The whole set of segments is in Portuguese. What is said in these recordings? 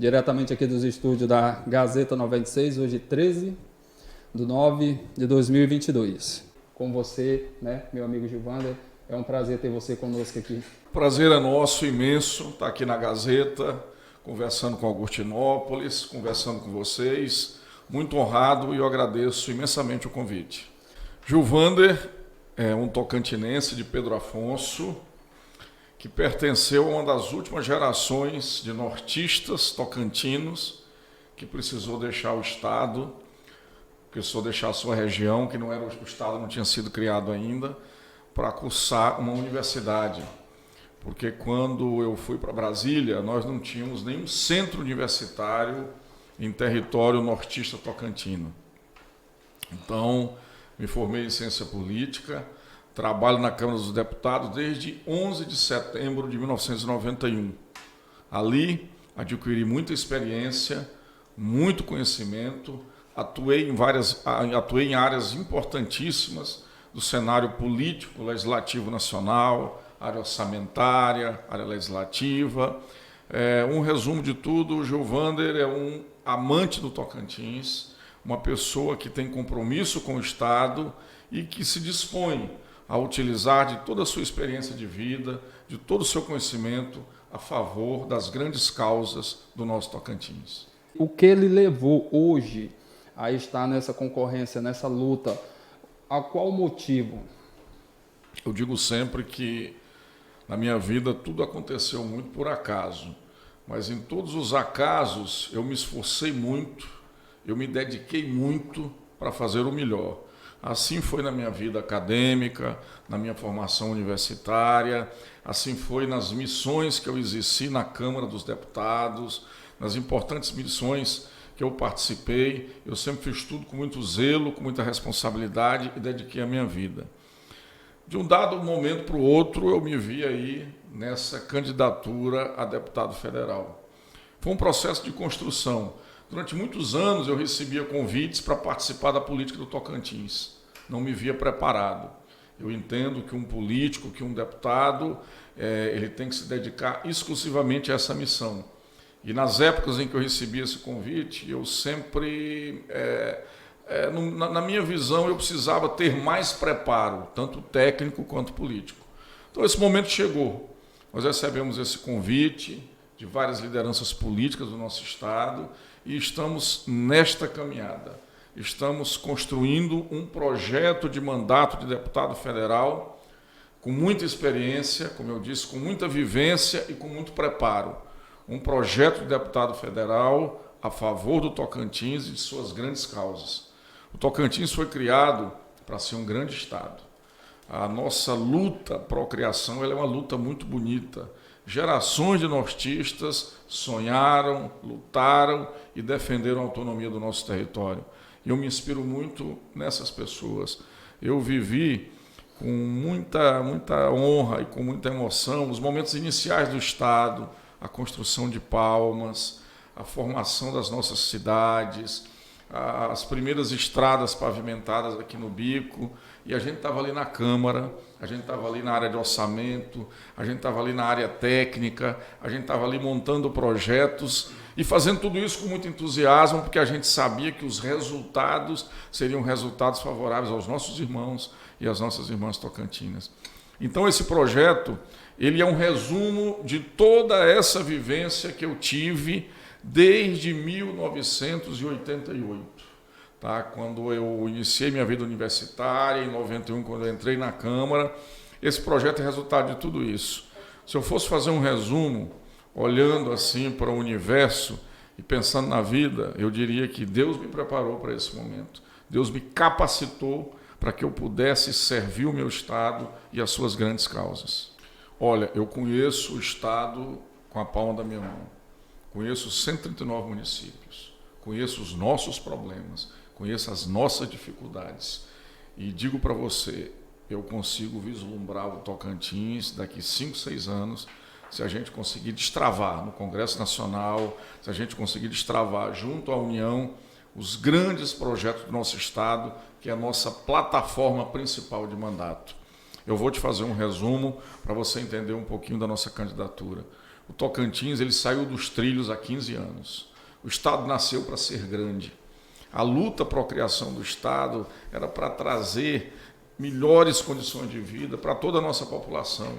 diretamente aqui dos estúdios da Gazeta 96, hoje 13/9/2022. Com você, né, meu amigo Gilvander, é um prazer ter você conosco aqui. Prazer é nosso, imenso, estar aqui na Gazeta, conversando com Augustinópolis, conversando com vocês. Muito honrado e eu agradeço imensamente o convite. Gilvander é um tocantinense de Pedro Afonso, que pertenceu a uma das últimas gerações de nortistas tocantinos que precisou deixar o Estado, precisou deixar a sua região, que não era o Estado, não tinha sido criado ainda, para cursar uma universidade. Porque quando eu fui para Brasília, nós não tínhamos nenhum centro universitário em território nortista tocantino. Então, me formei em ciência política, trabalho na Câmara dos Deputados desde 11 de setembro de 1991. Ali, adquiri muita experiência, muito conhecimento, atuei em áreas importantíssimas do cenário político, legislativo nacional, área orçamentária, área legislativa. Um resumo de tudo, o Gilvander é um amante do Tocantins, uma pessoa que tem compromisso com o Estado e que se dispõe a utilizar de toda a sua experiência de vida, de todo o seu conhecimento a favor das grandes causas do nosso Tocantins. O que ele levou hoje a estar nessa concorrência, nessa luta? A qual motivo? Eu digo sempre que na minha vida tudo aconteceu muito por acaso, mas em todos os acasos eu me esforcei muito, eu me dediquei muito para fazer o melhor. Assim foi na minha vida acadêmica, na minha formação universitária, assim foi nas missões que eu exerci na Câmara dos Deputados, nas importantes missões que eu participei. Eu sempre fiz tudo com muito zelo, com muita responsabilidade e dediquei a minha vida. De um dado momento para o outro, eu me vi aí nessa candidatura a deputado federal. Foi um processo de construção. Durante muitos anos eu recebia convites para participar da política do Tocantins. Não me via preparado. Eu entendo que um político, que um deputado, ele tem que se dedicar exclusivamente a essa missão. E nas épocas em que eu recebia esse convite, eu sempre, na minha visão, eu precisava ter mais preparo, tanto técnico quanto político. Então esse momento chegou. Nós recebemos esse convite de várias lideranças políticas do nosso Estado e estamos nesta caminhada. Estamos construindo um projeto de mandato de deputado federal com muita experiência, como eu disse, com muita vivência e com muito preparo. Um projeto de deputado federal a favor do Tocantins e de suas grandes causas. O Tocantins foi criado para ser um grande Estado. A nossa luta procriação é uma luta muito bonita. Gerações de nortistas sonharam, lutaram e defenderam a autonomia do nosso território. E eu me inspiro muito nessas pessoas. Eu vivi com muita honra e com muita emoção os momentos iniciais do Estado, a construção de Palmas, a formação das nossas cidades, as primeiras estradas pavimentadas aqui no Bico, e a gente estava ali na Câmara, a gente estava ali na área de orçamento, a gente estava ali na área técnica, a gente estava ali montando projetos e fazendo tudo isso com muito entusiasmo, porque a gente sabia que os resultados seriam resultados favoráveis aos nossos irmãos e às nossas irmãs tocantinas. Então esse projeto, ele é um resumo de toda essa vivência que eu tive desde 1988, tá? Quando eu iniciei minha vida universitária, em 91, quando eu entrei na Câmara. Esse projeto é resultado de tudo isso. Se eu fosse fazer um resumo, olhando assim para o universo e pensando na vida, eu diria que Deus me preparou para esse momento. Deus me capacitou para que eu pudesse servir o meu Estado e as suas grandes causas. Olha, eu conheço o Estado com a palma da minha mão. Conheço 139 municípios. Conheço os nossos problemas. Conheço as nossas dificuldades. E digo para você, eu consigo vislumbrar o Tocantins daqui 5, 6 anos, se a gente conseguir destravar no Congresso Nacional, se a gente conseguir destravar junto à União os grandes projetos do nosso Estado, que é a nossa plataforma principal de mandato. Eu vou te fazer um resumo para você entender um pouquinho da nossa candidatura. O Tocantins ele saiu dos trilhos há 15 anos. O Estado nasceu para ser grande. A luta para a criação do Estado era para trazer melhores condições de vida para toda a nossa população.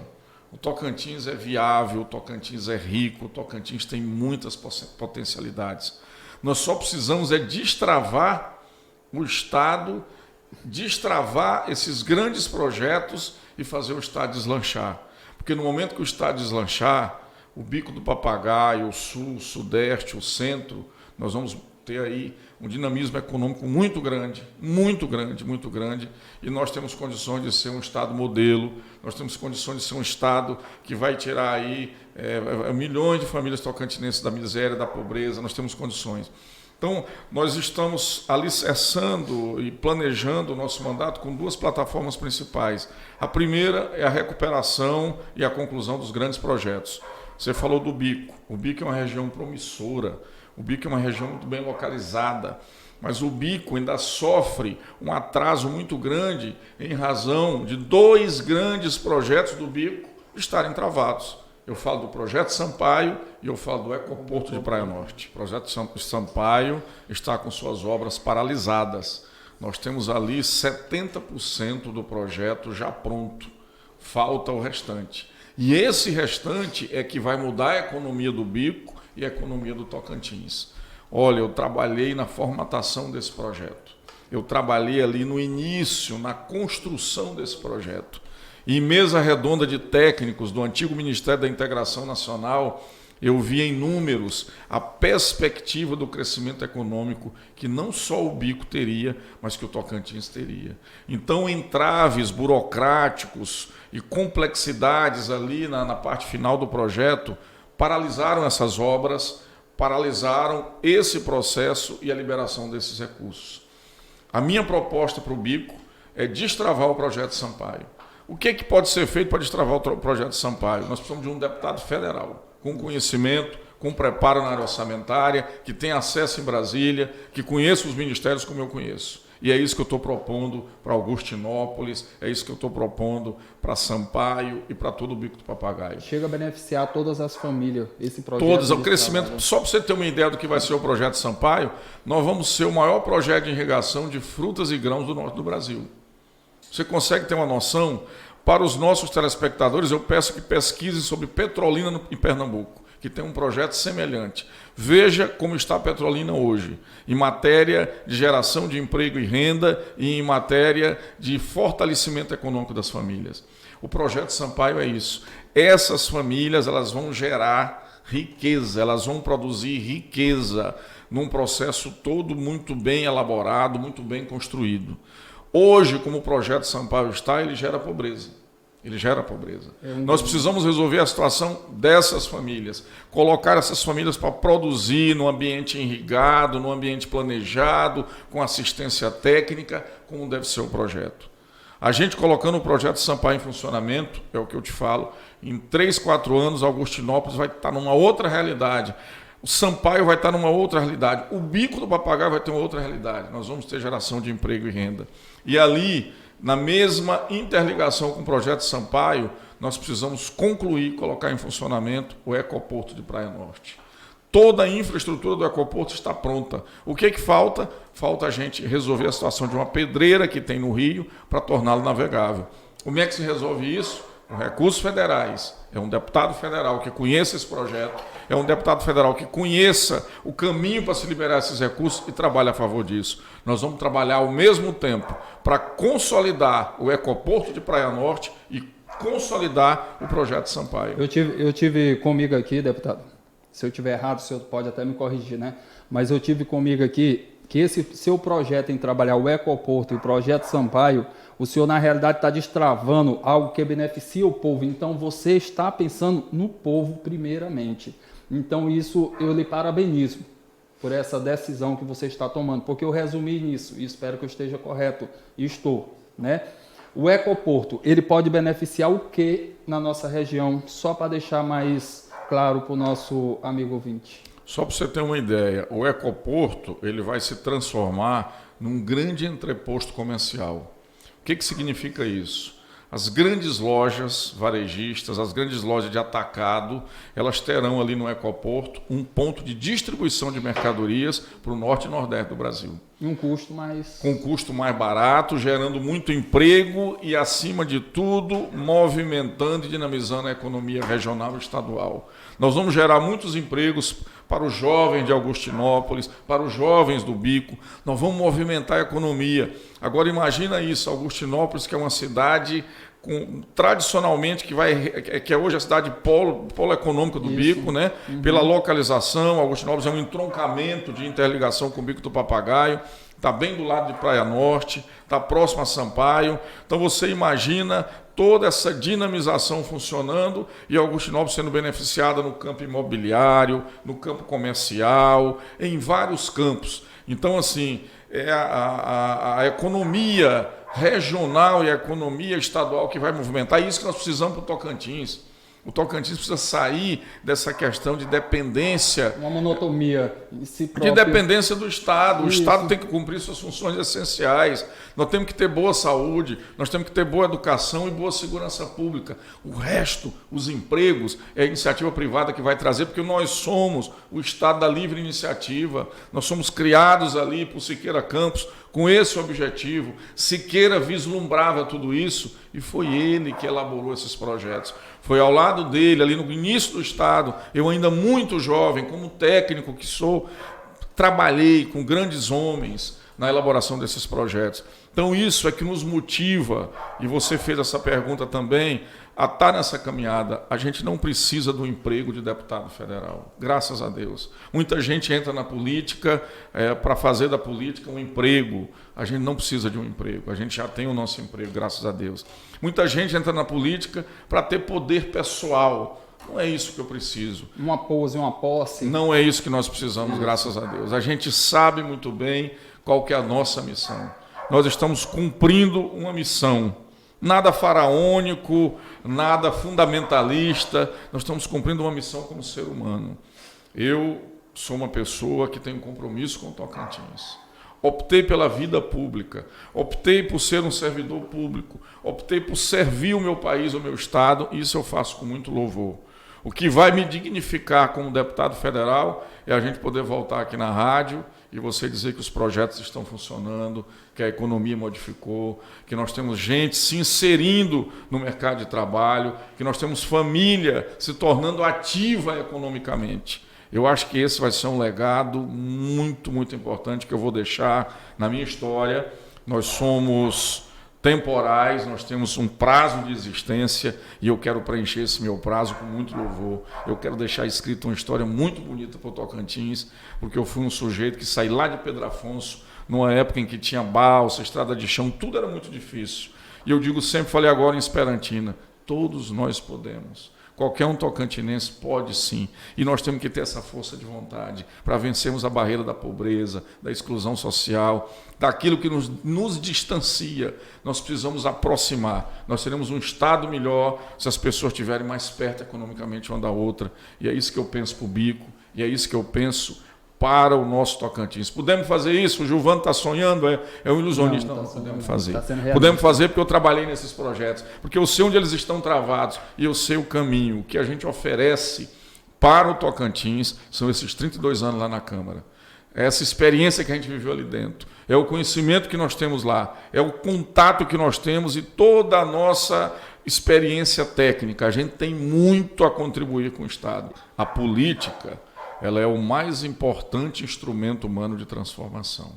O Tocantins é viável, o Tocantins é rico, o Tocantins tem muitas potencialidades. Nós só precisamos destravar o Estado, destravar esses grandes projetos e fazer o Estado deslanchar. Porque no momento que o Estado deslanchar, o Bico do Papagaio, o Sul, o Sudeste, o Centro, nós vamos ter aí um dinamismo econômico muito grande, muito grande, muito grande, e nós temos condições de ser um Estado modelo, nós temos condições de ser um Estado que vai tirar aí milhões de famílias tocantinenses da miséria, da pobreza, nós temos condições. Então, nós estamos alicerçando e planejando o nosso mandato com duas plataformas principais. A primeira é a recuperação e a conclusão dos grandes projetos. Você falou do Bico. O Bico é uma região promissora, o Bico é uma região muito bem localizada, mas o Bico ainda sofre um atraso muito grande em razão de dois grandes projetos do Bico estarem travados. Eu falo do Projeto Sampaio e eu falo do Ecoporto de Praia Norte. O Projeto Sampaio está com suas obras paralisadas. Nós temos ali 70% do projeto já pronto. Falta o restante. E esse restante é que vai mudar a economia do Bico e a economia do Tocantins. Olha, eu trabalhei na formatação desse projeto. Eu trabalhei ali no início, na construção desse projeto. Em mesa redonda de técnicos do antigo Ministério da Integração Nacional, eu vi em números a perspectiva do crescimento econômico que não só o Bico teria, mas que o Tocantins teria. Então, entraves burocráticos e complexidades ali na parte final do projeto paralisaram essas obras, paralisaram esse processo e a liberação desses recursos. A minha proposta para o Bico é destravar o projeto Sampaio. O que pode ser feito para destravar o projeto Sampaio? Nós precisamos de um deputado federal, com conhecimento, com preparo na área orçamentária, que tenha acesso em Brasília, que conheça os ministérios como eu conheço. E é isso que eu estou propondo para Augustinópolis, é isso que eu estou propondo para Sampaio e para todo o Bico do Papagaio. Chega a beneficiar todas as famílias, esse projeto. Todas, o crescimento, só para você ter uma ideia do que vai ser o projeto Sampaio, nós vamos ser o maior projeto de irrigação de frutas e grãos do norte do Brasil. Você consegue ter uma noção? Para os nossos telespectadores, eu peço que pesquisem sobre Petrolina em Pernambuco, que tem um projeto semelhante. Veja como está a Petrolina hoje, em matéria de geração de emprego e renda e em matéria de fortalecimento econômico das famílias. O projeto Sampaio é isso. Essas famílias elas vão gerar riqueza, elas vão produzir riqueza num processo todo muito bem elaborado, muito bem construído. Hoje, como o projeto Sampaio está, ele gera pobreza. Ele gera pobreza. Nós precisamos resolver a situação dessas famílias, colocar essas famílias para produzir no ambiente irrigado, no ambiente planejado, com assistência técnica, como deve ser o projeto. A gente colocando o projeto Sampaio em funcionamento, é o que eu te falo, em 3, 4 anos, Augustinópolis vai estar numa outra realidade. O Sampaio vai estar numa outra realidade. O Bico do Papagaio vai ter uma outra realidade. Nós vamos ter geração de emprego e renda. E ali, na mesma interligação com o projeto Sampaio, nós precisamos concluir, colocar em funcionamento o Ecoporto de Praia Norte. Toda a infraestrutura do Ecoporto está pronta. O que falta? Falta a gente resolver a situação de uma pedreira que tem no Rio para torná-lo navegável. Como é que se resolve isso? Com recursos federais. É um deputado federal que conheça esse projeto, é um deputado federal que conheça o caminho para se liberar esses recursos e trabalhe a favor disso. Nós vamos trabalhar ao mesmo tempo para consolidar o Ecoporto de Praia Norte e consolidar o projeto Sampaio. Eu tive comigo aqui, deputado, se eu estiver errado, o senhor pode até me corrigir, né? Mas eu tive comigo aqui que esse seu projeto em trabalhar o Ecoporto e o projeto Sampaio, o senhor na realidade está destravando algo que beneficia o povo. Então você está pensando no povo primeiramente. Então isso eu lhe parabenizo por essa decisão que você está tomando, porque eu resumi nisso e espero que eu esteja correto. E estou, né? O Ecoporto, ele pode beneficiar o que na nossa região? Só para deixar mais claro para o nosso amigo ouvinte. Só para você ter uma ideia, o Ecoporto ele vai se transformar num grande entreposto comercial. O que significa isso? as grandes lojas varejistas, as grandes lojas de atacado, elas terão ali no Ecoporto um ponto de distribuição de mercadorias para o norte e nordeste do Brasil. E um custo mais... Com um custo mais barato, gerando muito emprego e, acima de tudo, movimentando e dinamizando a economia regional e estadual. Nós vamos gerar muitos empregos para os jovens de Augustinópolis, para os jovens do Bico. Nós vamos movimentar a economia. Agora imagina isso, Augustinópolis, que é uma cidade tradicionalmente que é hoje a cidade polo econômica do Bico, né? Pela localização. Augustinópolis é um entroncamento de interligação com o Bico do Papagaio, está bem do lado de Praia Norte, está próximo a Sampaio. Então você imagina toda essa dinamização funcionando e Augustinópolis sendo beneficiada no campo imobiliário, no campo comercial, em vários campos. Então, assim, a economia regional e a economia estadual que vai movimentar. É isso que nós precisamos para o Tocantins. O Tocantins precisa sair dessa questão de dependência. Uma monotonia em si próprio. De dependência do Estado. O Isso. Estado tem que cumprir suas funções essenciais. Nós temos que ter boa saúde, nós temos que ter boa educação e boa segurança pública. O resto, os empregos, é a iniciativa privada que vai trazer, porque nós somos o Estado da livre iniciativa. Nós somos criados ali por Siqueira Campos com esse objetivo. Siqueira vislumbrava tudo isso e foi ele que elaborou esses projetos. Foi ao lado dele, ali no início do Estado, eu ainda muito jovem, como técnico que sou, trabalhei com grandes homens na elaboração desses projetos. Então isso é que nos motiva, e você fez essa pergunta também, a estar nessa caminhada. A gente não precisa do emprego de deputado federal, graças a Deus. Muita gente entra na política para fazer da política um emprego. A gente não precisa de um emprego, a gente já tem o nosso emprego, graças a Deus. Muita gente entra na política para ter poder pessoal. Não é isso que eu preciso. Uma pose, uma posse. Não é isso que nós precisamos, graças a Deus. A gente sabe muito bem qual que é a nossa missão. Nós estamos cumprindo uma missão. Nada faraônico, nada fundamentalista. Nós estamos cumprindo uma missão como ser humano. Eu sou uma pessoa que tem um compromisso com o Tocantins. Optei pela vida pública, optei por ser um servidor público, optei por servir o meu país, o meu estado, e isso eu faço com muito louvor. O que vai me dignificar como deputado federal é a gente poder voltar aqui na rádio e você dizer que os projetos estão funcionando, que a economia modificou, que nós temos gente se inserindo no mercado de trabalho, que nós temos família se tornando ativa economicamente. Eu acho que esse vai ser um legado muito, muito importante que eu vou deixar na minha história. Nós somos temporais, nós temos um prazo de existência e eu quero preencher esse meu prazo com muito louvor. Eu quero deixar escrita uma história muito bonita para o Tocantins, porque eu fui um sujeito que saí lá de Pedro Afonso, numa época em que tinha balsa, estrada de chão, tudo era muito difícil. E eu digo sempre, falei agora em Esperantina, todos nós podemos. Qualquer um tocantinense pode sim. E nós temos que ter essa força de vontade para vencermos a barreira da pobreza, da exclusão social, daquilo que nos distancia. Nós precisamos aproximar. Nós teremos um Estado melhor se as pessoas estiverem mais perto economicamente uma da outra. E é isso que eu penso para o Bico, e é isso que eu penso para o nosso Tocantins. Podemos fazer isso? O Gilvano está sonhando, é um ilusionista. Não, podemos fazer. Podemos fazer porque eu trabalhei nesses projetos, porque eu sei onde eles estão travados e eu sei o caminho. O que a gente oferece para o Tocantins são esses 32 anos lá na Câmara. É essa experiência que a gente viveu ali dentro. É o conhecimento que nós temos lá. É o contato que nós temos e toda a nossa experiência técnica. A gente tem muito a contribuir com o Estado. A política, ela é o mais importante instrumento humano de transformação.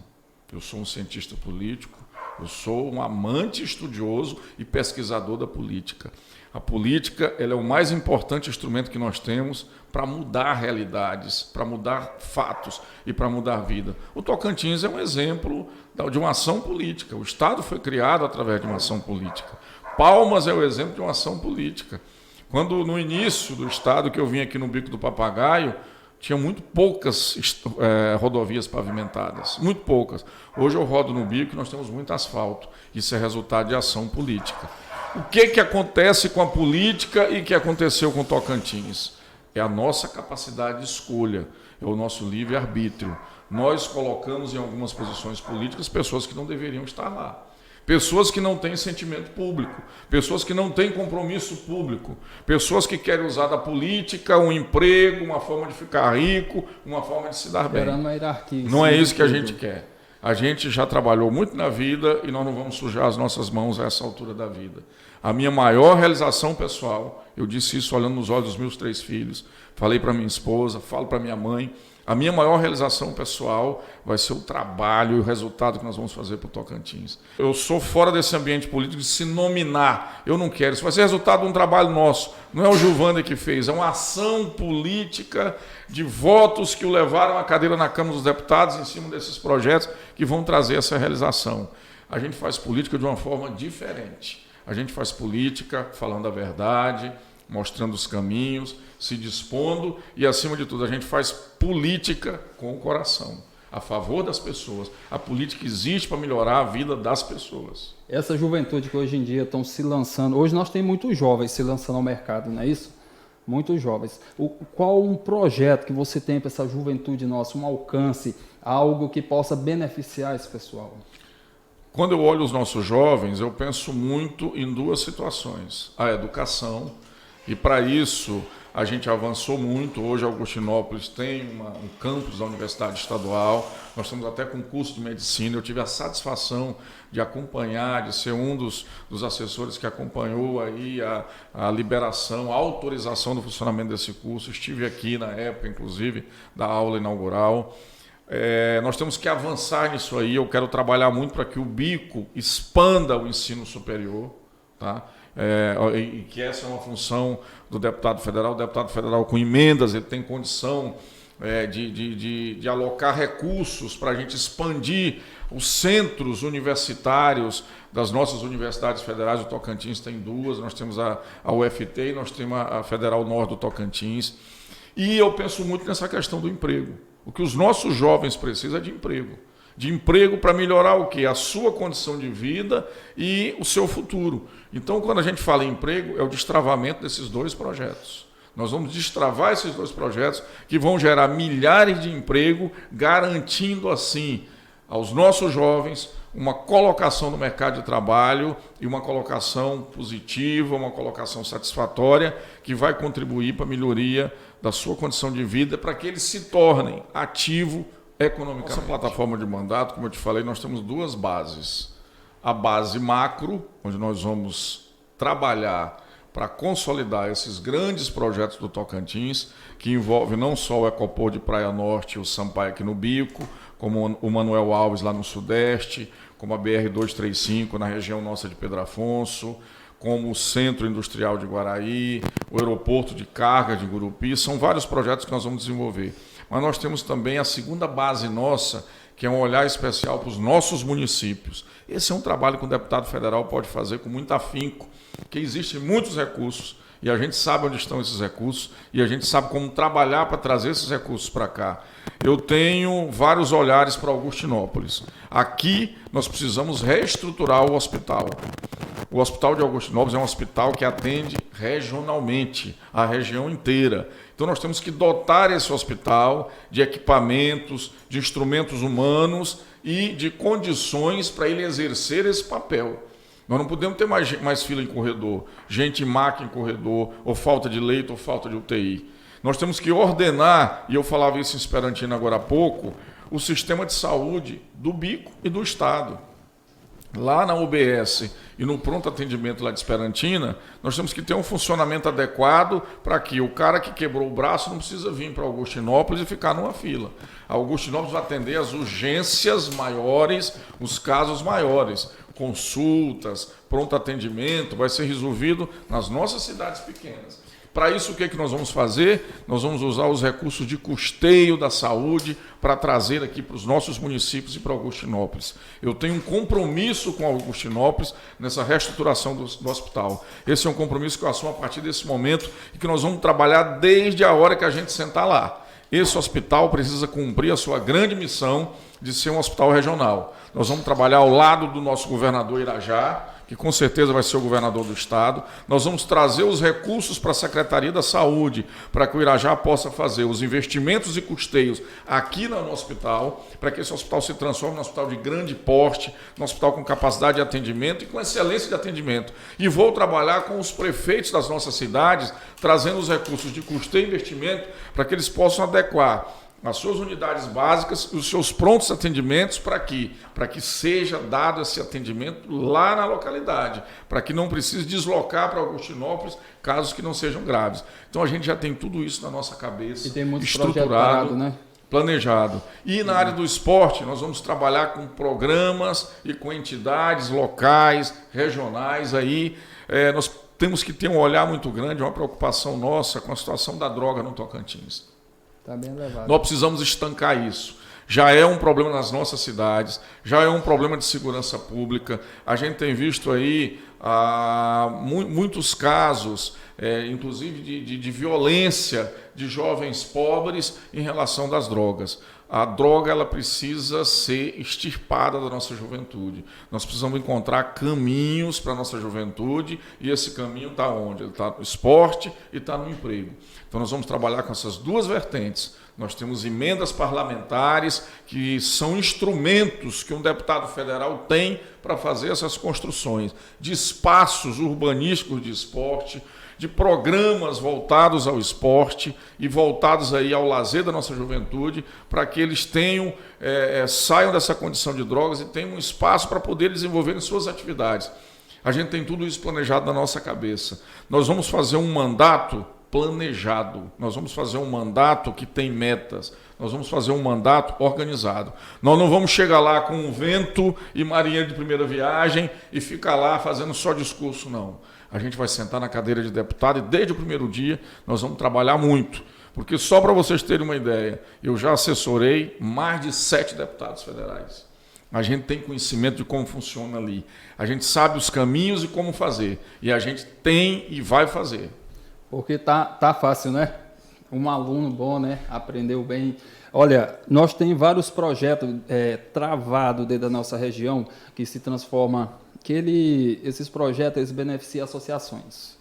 Eu sou um cientista político, eu sou um amante estudioso e pesquisador da política. A política, ela é o mais importante instrumento que nós temos para mudar realidades, para mudar fatos e para mudar a vida. O Tocantins é um exemplo de uma ação política. O Estado foi criado através de uma ação política. Palmas é o exemplo de uma ação política. Quando no início do Estado, que eu vim aqui no Bico do Papagaio, tinha muito poucas rodovias pavimentadas, muito poucas. Hoje eu rodo no Bico e nós temos muito asfalto. Isso é resultado de ação política. O que acontece com a política e que aconteceu com o Tocantins? É a nossa capacidade de escolha, é o nosso livre-arbítrio. Nós colocamos em algumas posições políticas pessoas que não deveriam estar lá. pessoas que não têm sentimento público, pessoas que não têm compromisso público, pessoas que querem usar da política um emprego, uma forma de ficar rico, uma forma de se dar bem. Uma hierarquia. Não é isso que a gente quer. A gente já trabalhou muito na vida e nós não vamos sujar as nossas mãos a essa altura da vida. A minha maior realização pessoal, eu disse isso olhando nos olhos dos meus 3 filhos, falei para minha esposa, falo para minha mãe, a minha maior realização pessoal vai ser o trabalho e o resultado que nós vamos fazer para o Tocantins. Eu sou fora desse ambiente político de se nominar, eu não quero, isso vai ser resultado de um trabalho nosso, não é o Gilvander que fez, é uma ação política de votos que o levaram à cadeira na Câmara dos Deputados em cima desses projetos que vão trazer essa realização. A gente faz política de uma forma diferente, a gente faz política falando a verdade, mostrando os caminhos, se dispondo e, acima de tudo, a gente faz política com o coração, a favor das pessoas. A política existe para melhorar a vida das pessoas. Essa juventude que hoje em dia estão se lançando, hoje nós temos muitos jovens se lançando ao mercado, não é isso? Muitos jovens. Qual um projeto que você tem para essa juventude nossa, um alcance, algo que possa beneficiar esse pessoal? Quando eu olho os nossos jovens, eu penso muito em 2 situações. A educação, e para isso a gente avançou muito. Hoje Augustinópolis tem um campus da Universidade Estadual, nós estamos até com curso de medicina. Eu tive a satisfação de acompanhar, de ser um dos assessores que acompanhou aí a liberação, a autorização do funcionamento desse curso. Estive aqui na época, inclusive, da aula inaugural. Nós temos que avançar nisso aí. Eu quero trabalhar muito para que o Bico expanda o ensino superior, tá? E que essa é uma função do deputado federal. O deputado federal, com emendas, ele tem condição de alocar recursos para a gente expandir os centros universitários das nossas universidades federais. O Tocantins tem 2, nós temos a UFT e nós temos a Federal Norte do Tocantins. E eu penso muito nessa questão do emprego. O que os nossos jovens precisam é de emprego. De emprego para melhorar o quê? A sua condição de vida e o seu futuro. Então, quando a gente fala em emprego, é o destravamento desses 2 projetos. Nós vamos destravar esses 2 projetos que vão gerar milhares de empregos, garantindo assim aos nossos jovens uma colocação no mercado de trabalho e uma colocação positiva, uma colocação satisfatória que vai contribuir para a melhoria da sua condição de vida, para que eles se tornem ativos economicamente. Nossa plataforma de mandato, como eu te falei, nós temos 2 bases. A base macro, onde nós vamos trabalhar para consolidar esses grandes projetos do Tocantins, que envolve não só o Ecopor de Praia Norte e o Sampaio aqui no Bico, como o Manuel Alves lá no Sudeste, como a BR-235 na região nossa de Pedro Afonso, como o Centro Industrial de Guaraí, o Aeroporto de Carga de Gurupi. São vários projetos que nós vamos desenvolver. Mas nós temos também a segunda base nossa, que é um olhar especial para os nossos municípios. Esse é um trabalho que o deputado federal pode fazer com muito afinco, porque existem muitos recursos, e a gente sabe onde estão esses recursos, e a gente sabe como trabalhar para trazer esses recursos para cá. Eu tenho vários olhares para Augustinópolis. Aqui nós precisamos reestruturar o hospital. O Hospital de Augustinópolis é um hospital que atende regionalmente, a região inteira. Então nós temos que dotar esse hospital de equipamentos, de instrumentos humanos e de condições para ele exercer esse papel. Nós não podemos ter mais fila em corredor, gente em maca em corredor, ou falta de leito, ou falta de UTI. Nós temos que ordenar, e eu falava isso em Esperantina agora há pouco, o sistema de saúde do Bico e do Estado. Lá na UBS e no pronto atendimento lá de Esperantina, nós temos que ter um funcionamento adequado para que o cara que quebrou o braço não precisa vir para Augustinópolis e ficar numa fila. A Augustinópolis vai atender as urgências maiores, os casos maiores. Consultas, pronto atendimento, vai ser resolvido nas nossas cidades pequenas. Para isso, o que nós vamos fazer? Nós vamos usar os recursos de custeio da saúde para trazer aqui para os nossos municípios e para Augustinópolis. Eu tenho um compromisso com Augustinópolis nessa reestruturação do hospital. Esse é um compromisso que eu assumo a partir desse momento e que nós vamos trabalhar desde a hora que a gente sentar lá. Esse hospital precisa cumprir a sua grande missão de ser um hospital regional. Nós vamos trabalhar ao lado do nosso governador Irajá, que com certeza vai ser o governador do estado. Nós vamos trazer os recursos para a Secretaria da Saúde, para que o Irajá possa fazer os investimentos e custeios aqui no hospital, para que esse hospital se transforme num hospital de grande porte, num hospital com capacidade de atendimento e com excelência de atendimento. E vou trabalhar com os prefeitos das nossas cidades, trazendo os recursos de custeio e investimento, para que eles possam adequar as suas unidades básicas e os seus prontos atendimentos para que seja dado esse atendimento lá na localidade, para que não precise deslocar para Augustinópolis casos que não sejam graves. Então a gente já tem tudo isso na nossa cabeça, e tem muito estruturado, parado, né? Planejado. E na área do esporte, nós vamos trabalhar com programas e com entidades locais, regionais aí. Nós temos que ter um olhar muito grande, uma preocupação nossa com a situação da droga no Tocantins. Tá bem levado. Nós precisamos estancar isso. Já é um problema nas nossas cidades, já é um problema de segurança pública. A gente tem visto aí muitos casos, inclusive de violência de jovens pobres em relação das drogas. A droga ela precisa ser extirpada da nossa juventude. Nós precisamos encontrar caminhos para a nossa juventude, e esse caminho está onde? Ele está no esporte e está no emprego. Então nós vamos trabalhar com essas duas vertentes. Nós temos emendas parlamentares, que são instrumentos que um deputado federal tem para fazer essas construções de espaços urbanísticos de esporte, de programas voltados ao esporte e voltados aí ao lazer da nossa juventude, para que eles tenham, saiam dessa condição de drogas e tenham um espaço para poder desenvolver suas atividades. A gente tem tudo isso planejado na nossa cabeça. Nós vamos fazer um mandato planejado, nós vamos fazer um mandato que tem metas, nós vamos fazer um mandato organizado. Nós não vamos chegar lá com um vento e marinheiro de primeira viagem e ficar lá fazendo só discurso, não. A gente vai sentar na cadeira de deputado e desde o primeiro dia nós vamos trabalhar muito, porque só para vocês terem uma ideia, eu já assessorei mais de 7 deputados federais. A gente tem conhecimento de como funciona ali, a gente sabe os caminhos e como fazer, e a gente tem e vai fazer. Porque tá fácil, né? Um aluno bom, né? Aprendeu bem. Olha, nós temos vários projetos travados dentro da nossa região que se transforma, esses projetos eles beneficiam associações,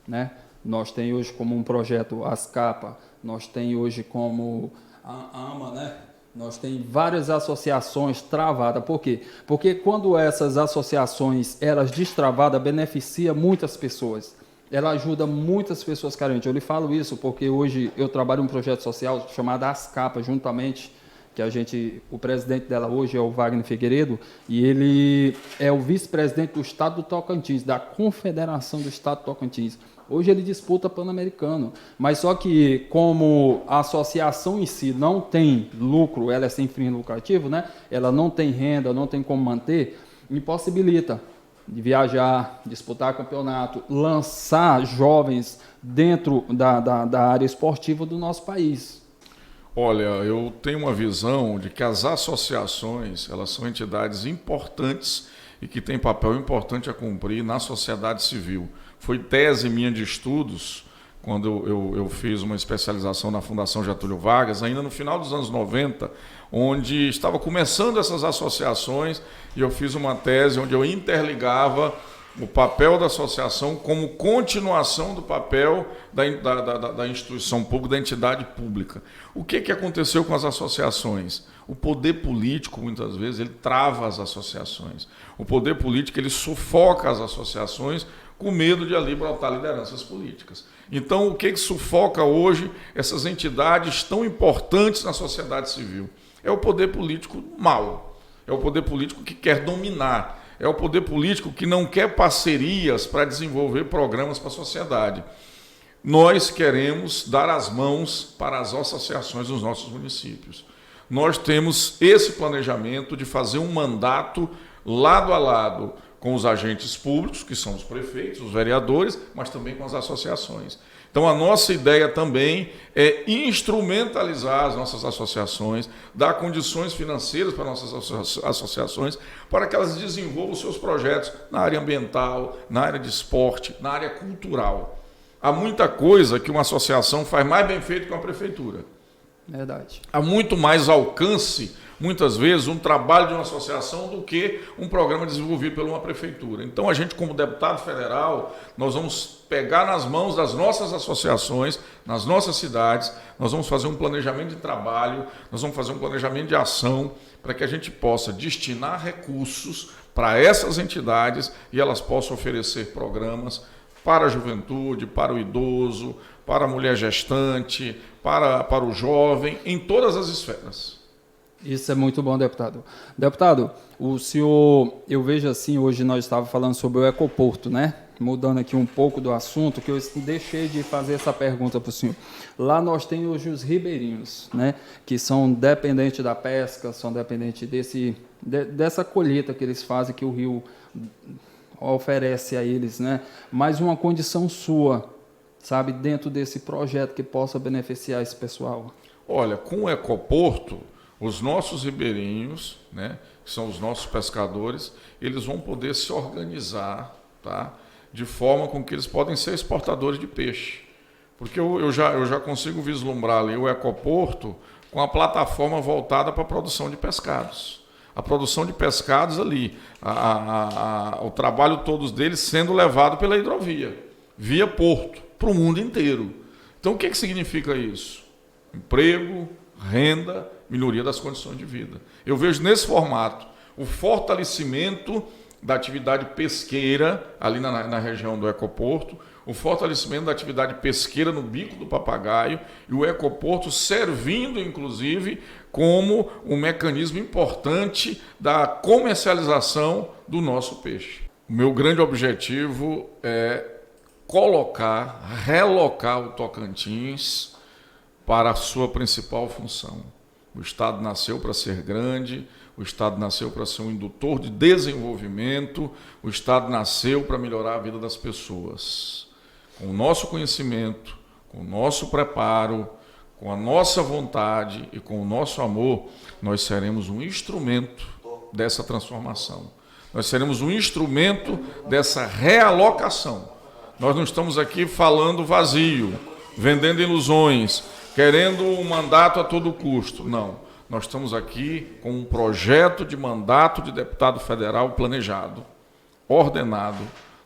né? Nós temos hoje como um projeto ASCAPA, nós temos hoje como a AMA, né? Nós temos várias associações travadas. Por quê? Porque quando essas associações elas destravadas, beneficia muitas pessoas. Ela ajuda muitas pessoas carentes. Eu lhe falo isso porque hoje eu trabalho em um projeto social chamado ASCAPA, juntamente, que o presidente dela hoje é o Wagner Figueiredo, e ele é o vice-presidente do Estado do Tocantins, da Confederação do Estado do Tocantins. Hoje ele disputa Pan-Americano, mas só que como a associação em si não tem lucro, ela é sem fim lucrativo, né? Ela não tem renda, não tem como manter, impossibilita de viajar, disputar campeonato, lançar jovens dentro da área esportiva do nosso país. Olha, eu tenho uma visão de que as associações, elas são entidades importantes e que têm papel importante a cumprir na sociedade civil. Foi tese minha de estudos, quando eu fiz uma especialização na Fundação Getúlio Vargas, ainda no final dos anos 90, onde estava começando essas associações, e eu fiz uma tese onde eu interligava o papel da associação como continuação do papel da instituição pública, da entidade pública. O que aconteceu com as associações? O poder político, muitas vezes, ele trava as associações. O poder político, ele sufoca as associações com medo de ali brotar lideranças políticas. Então, o que sufoca hoje essas entidades tão importantes na sociedade civil? É o poder político mau, é o poder político que quer dominar, é o poder político que não quer parcerias para desenvolver programas para a sociedade. Nós queremos dar as mãos para as associações dos nossos municípios. Nós temos esse planejamento de fazer um mandato lado a lado com os agentes públicos, que são os prefeitos, os vereadores, mas também com as associações. Então, a nossa ideia também é instrumentalizar as nossas associações, dar condições financeiras para nossas associações, para que elas desenvolvam seus projetos na área ambiental, na área de esporte, na área cultural. Há muita coisa que uma associação faz mais bem feito que uma prefeitura. Verdade. Há muito mais alcance muitas vezes, um trabalho de uma associação do que um programa desenvolvido por uma prefeitura. Então, a gente, como deputado federal, nós vamos pegar nas mãos das nossas associações, nas nossas cidades, nós vamos fazer um planejamento de trabalho, nós vamos fazer um planejamento de ação para que a gente possa destinar recursos para essas entidades e elas possam oferecer programas para a juventude, para o idoso, para a mulher gestante, para o jovem, em todas as esferas. Isso é muito bom, deputado. Deputado, o senhor, eu vejo assim, hoje nós estávamos falando sobre o ecoporto, né? Mudando aqui um pouco do assunto, que eu deixei de fazer essa pergunta para o senhor. Lá nós temos hoje os ribeirinhos, né? Que são dependentes da pesca, são dependentes dessa colheita que eles fazem, que o rio oferece a eles, né? Mas uma condição sua, sabe, dentro desse projeto que possa beneficiar esse pessoal. Olha, com o ecoporto, os nossos ribeirinhos, né, que são os nossos pescadores, eles vão poder se organizar, tá, de forma com que eles podem ser exportadores de peixe. Porque eu já consigo vislumbrar ali o ecoporto com a plataforma voltada para a produção de pescados. A produção de pescados ali, o trabalho todos deles sendo levado pela hidrovia, via porto, para o mundo inteiro. Então, o que significa isso? Emprego, renda, melhoria das condições de vida. Eu vejo nesse formato o fortalecimento da atividade pesqueira ali na região do ecoporto, o fortalecimento da atividade pesqueira no Bico do Papagaio e o ecoporto servindo, inclusive, como um mecanismo importante da comercialização do nosso peixe. O meu grande objetivo é relocar o Tocantins para a sua principal função. O Estado nasceu para ser grande, o Estado nasceu para ser um indutor de desenvolvimento, o Estado nasceu para melhorar a vida das pessoas. Com o nosso conhecimento, com o nosso preparo, com a nossa vontade e com o nosso amor, nós seremos um instrumento dessa transformação. Nós seremos um instrumento dessa realocação. Nós não estamos aqui falando vazio, vendendo ilusões, querendo um mandato a todo custo. Não. Nós estamos aqui com um projeto de mandato de deputado federal planejado, ordenado,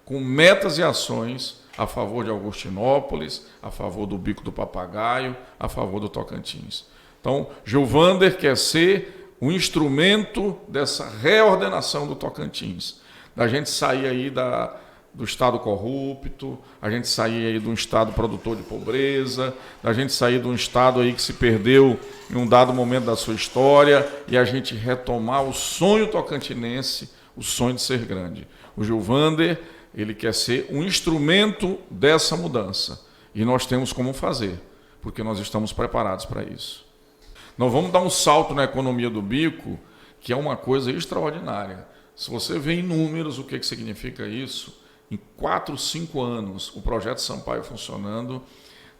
com metas e ações a favor de Augustinópolis, a favor do Bico do Papagaio, a favor do Tocantins. Então, Gilvander quer ser um instrumento dessa reordenação do Tocantins, da gente sair aí do Estado corrupto, a gente sair aí de um Estado produtor de pobreza, da gente sair de um Estado aí que se perdeu em um dado momento da sua história e a gente retomar o sonho tocantinense, o sonho de ser grande. O Gilvander, ele quer ser um instrumento dessa mudança e nós temos como fazer, porque nós estamos preparados para isso. Nós vamos dar um salto na economia do Bico, que é uma coisa extraordinária. Se você vê em números o que significa isso, em 4, 5 anos, o projeto Sampaio funcionando,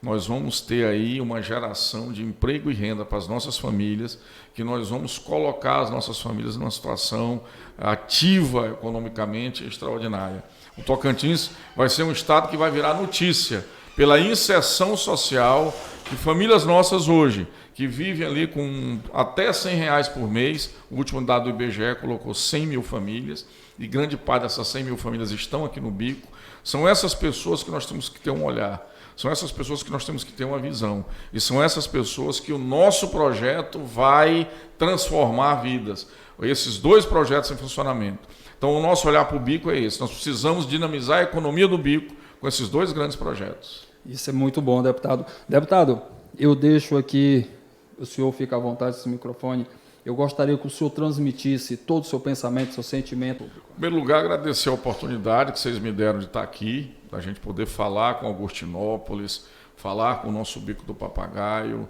nós vamos ter aí uma geração de emprego e renda para as nossas famílias, que nós vamos colocar as nossas famílias numa situação ativa economicamente extraordinária. O Tocantins vai ser um estado que vai virar notícia pela inserção social de famílias nossas hoje, que vivem ali com até R$100 por mês. O último dado do IBGE colocou 100 mil famílias, e grande parte dessas 100 mil famílias estão aqui no Bico. São essas pessoas que nós temos que ter um olhar, são essas pessoas que nós temos que ter uma visão, e são essas pessoas que o nosso projeto vai transformar vidas. Esses 2 projetos em funcionamento. Então, o nosso olhar para o Bico é esse. Nós precisamos dinamizar a economia do Bico com esses 2 grandes projetos. Isso é muito bom, deputado. Deputado, eu deixo aqui, o senhor fica à vontade desse microfone. Eu gostaria que o senhor transmitisse todo o seu pensamento, seu sentimento. Em primeiro lugar, agradecer a oportunidade que vocês me deram de estar aqui, da gente poder falar com Augustinópolis, falar com o nosso Bico do Papagaio.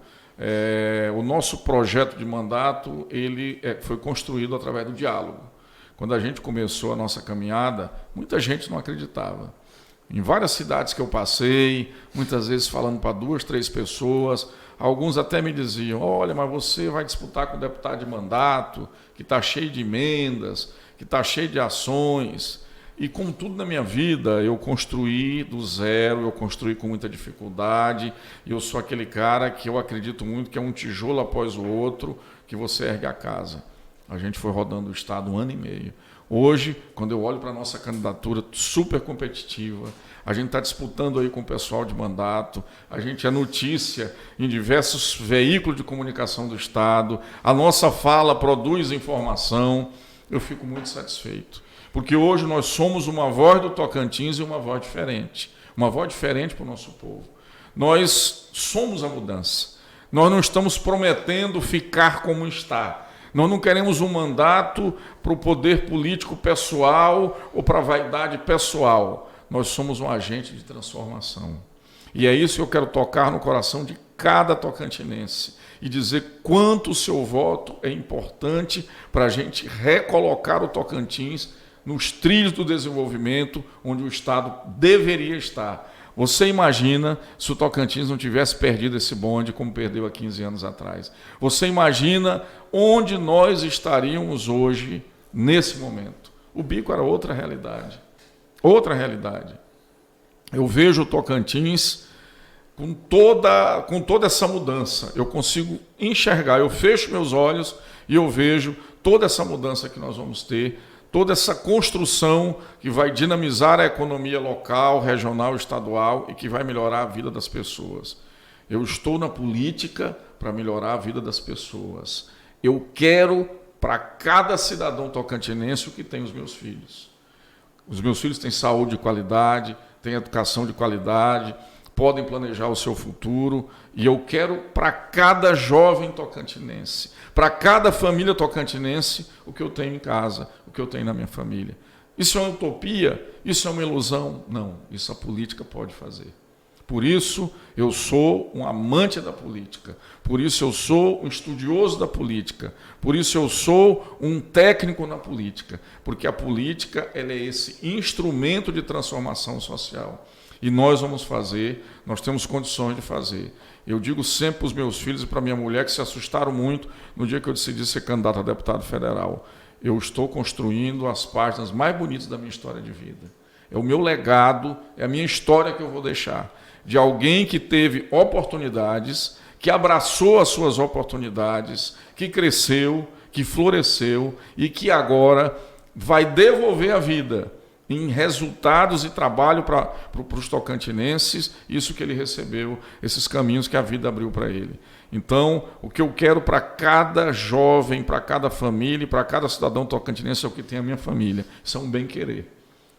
O nosso projeto de mandato ele foi construído através do diálogo. Quando a gente começou a nossa caminhada, muita gente não acreditava. Em várias cidades que eu passei, muitas vezes falando para 2, 3 pessoas, alguns até me diziam: olha, mas você vai disputar com o deputado de mandato, que está cheio de emendas, que está cheio de ações. E como tudo na minha vida, eu construí do zero, eu construí com muita dificuldade, e eu sou aquele cara que eu acredito muito que é um tijolo após o outro, que você ergue a casa. A gente foi rodando o estado 1 ano e meio. Hoje, quando eu olho para a nossa candidatura super competitiva, a gente está disputando aí com o pessoal de mandato, a gente é notícia em diversos veículos de comunicação do estado, a nossa fala produz informação, eu fico muito satisfeito. Porque hoje nós somos uma voz do Tocantins e uma voz diferente para o nosso povo. Nós somos a mudança. Nós não estamos prometendo ficar como está. Nós não queremos um mandato para o poder político pessoal ou para a vaidade pessoal. Nós somos um agente de transformação. E é isso que eu quero tocar no coração de cada tocantinense e dizer quanto o seu voto é importante para a gente recolocar o Tocantins nos trilhos do desenvolvimento onde o Estado deveria estar. Você imagina se o Tocantins não tivesse perdido esse bonde como perdeu há 15 anos atrás. Você imagina onde nós estaríamos hoje, nesse momento. O Bico era outra realidade. Outra realidade. Eu vejo o Tocantins com toda essa mudança. Eu consigo enxergar, eu fecho meus olhos e eu vejo toda essa mudança que nós vamos ter, toda essa construção que vai dinamizar a economia local, regional, estadual e que vai melhorar a vida das pessoas. Eu estou na política para melhorar a vida das pessoas. Eu quero para cada cidadão tocantinense o que tem os meus filhos. Os meus filhos têm saúde de qualidade, têm educação de qualidade, podem planejar o seu futuro, e eu quero para cada jovem tocantinense, para cada família tocantinense, o que eu tenho em casa, o que eu tenho na minha família. Isso é uma utopia? Isso é uma ilusão? Não, isso a política pode fazer. Por isso eu sou um amante da política, por isso eu sou um estudioso da política, por isso eu sou um técnico na política, porque a política ela é esse instrumento de transformação social. E nós vamos fazer, nós temos condições de fazer. Eu digo sempre para os meus filhos e para minha mulher que se assustaram muito no dia que eu decidi ser candidato a deputado federal. Eu estou construindo as páginas mais bonitas da minha história de vida. É o meu legado, é a minha história que eu vou deixar. De alguém que teve oportunidades, que abraçou as suas oportunidades, que cresceu, que floresceu e que agora vai devolver a vida em resultados e trabalho para os tocantinenses, isso que ele recebeu, esses caminhos que a vida abriu para ele. Então, o que eu quero para cada jovem, para cada família, para cada cidadão tocantinense é o que tem a minha família. Isso é um bem-querer.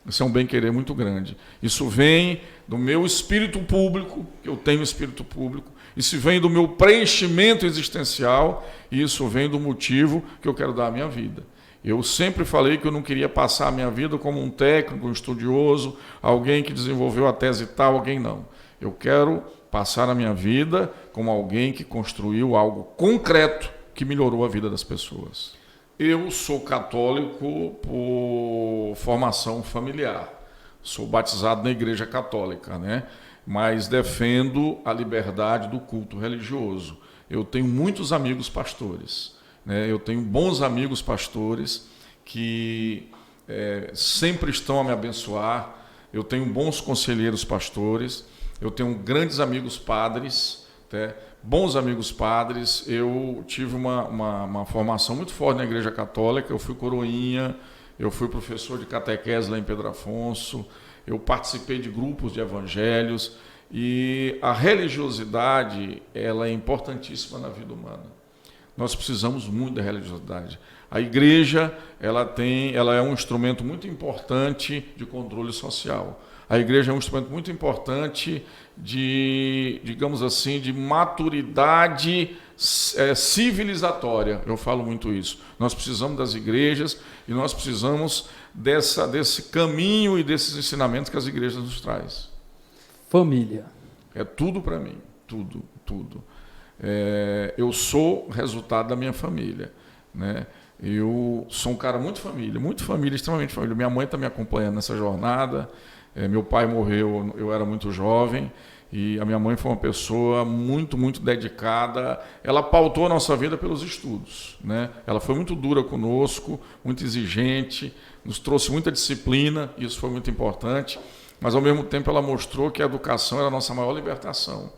Isso é um bem-querer muito grande. Isso vem do meu espírito público, que eu tenho espírito público, isso vem do meu preenchimento existencial, e isso vem do motivo que eu quero dar à minha vida. Eu sempre falei que eu não queria passar a minha vida como um técnico, um estudioso, alguém que desenvolveu a tese tal, alguém não. Eu quero passar a minha vida como alguém que construiu algo concreto que melhorou a vida das pessoas. Eu sou católico por formação familiar. Sou batizado na Igreja Católica, né? Mas defendo a liberdade do culto religioso. Eu tenho muitos amigos pastores. Eu tenho bons amigos pastores que sempre estão a me abençoar. Eu tenho bons conselheiros pastores. Eu tenho grandes amigos padres, bons amigos padres. Eu tive uma formação muito forte na Igreja Católica. Eu fui coroinha, eu fui professor de catequese lá em Pedro Afonso. Eu participei de grupos de evangelhos. E a religiosidade ela é importantíssima na vida humana. Nós precisamos muito da religiosidade. A igreja ela é um instrumento muito importante de controle social. A igreja é um instrumento muito importante de, digamos assim, de maturidade civilizatória. Eu falo muito isso. Nós precisamos das igrejas e nós precisamos desse caminho e desses ensinamentos que as igrejas nos trazem. Família. É tudo para mim, tudo, tudo. Eu sou resultado da minha família, né? Eu sou um cara muito família, extremamente família. Minha mãe está me acompanhando nessa jornada. Meu pai morreu, eu era muito jovem, e a minha mãe foi uma pessoa muito, muito dedicada. Ela pautou a nossa vida pelos estudos, né? Ela foi muito dura conosco, muito exigente, nos trouxe muita disciplina, e isso foi muito importante, mas ao mesmo tempo ela mostrou que a educação era a nossa maior libertação.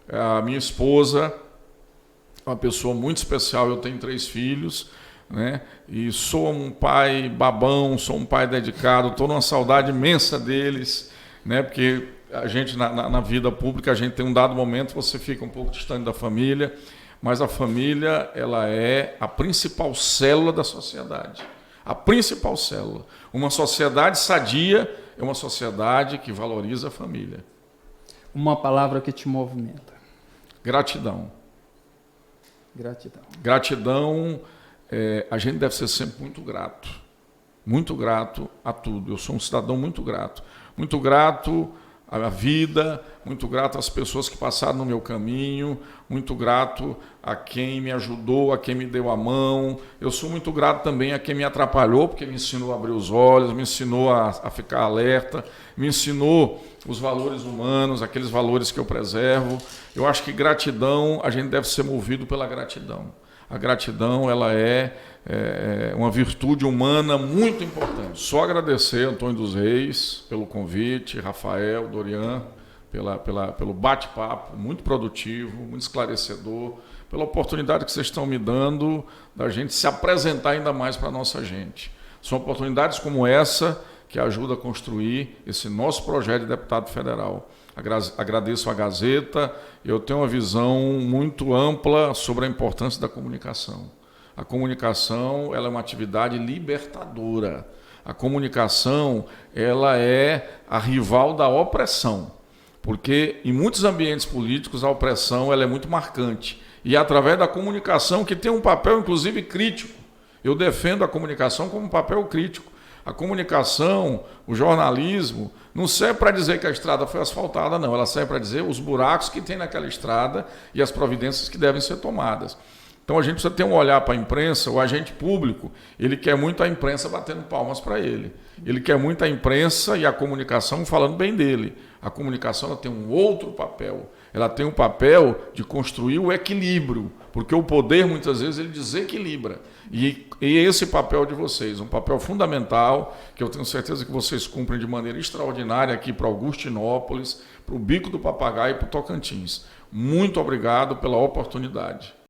A minha esposa, uma pessoa muito especial. Eu tenho 3 filhos, né? E sou um pai babão, sou um pai dedicado, estou numa saudade imensa deles, né? Porque a gente, na vida pública, a gente tem um dado momento, você fica um pouco distante da família, mas a família, ela é a principal célula da sociedade. A principal célula. Uma sociedade sadia é uma sociedade que valoriza a família. Uma palavra que te movimenta. Gratidão. Gratidão. Gratidão, a gente deve ser sempre muito grato a tudo. Eu sou um cidadão muito grato à vida, muito grato às pessoas que passaram no meu caminho, muito grato a quem me ajudou, a quem me deu a mão. Eu sou muito grato também a quem me atrapalhou, porque me ensinou a abrir os olhos, me ensinou a ficar alerta, me ensinou os valores humanos, aqueles valores que eu preservo. Eu acho que gratidão, a gente deve ser movido pela gratidão. A gratidão, ela é uma virtude humana muito importante. Só agradecer Antônio dos Reis pelo convite, Rafael, Dorian, pelo bate-papo muito produtivo, muito esclarecedor, pela oportunidade que vocês estão me dando da gente se apresentar ainda mais para a nossa gente. São oportunidades como essa que ajudam a construir esse nosso projeto de deputado federal. Agradeço a Gazeta, eu tenho uma visão muito ampla sobre a importância da comunicação. A comunicação, ela é uma atividade libertadora. A comunicação, ela é a rival da opressão, porque em muitos ambientes políticos a opressão ela é muito marcante. E é através da comunicação, que tem um papel inclusive crítico. Eu defendo a comunicação como um papel crítico. A comunicação, o jornalismo, não serve para dizer que a estrada foi asfaltada, não. Ela serve para dizer os buracos que tem naquela estrada e as providências que devem ser tomadas. Então a gente precisa ter um olhar para a imprensa. O agente público, ele quer muito a imprensa batendo palmas para ele. Ele quer muito a imprensa e a comunicação falando bem dele. A comunicação ela tem um outro papel. Ela tem um papel de construir o equilíbrio, porque o poder muitas vezes ele desequilibra. E esse papel de vocês, um papel fundamental, que eu tenho certeza que vocês cumprem de maneira extraordinária aqui para Augustinópolis, para o Bico do Papagaio e para o Tocantins. Muito obrigado pela oportunidade.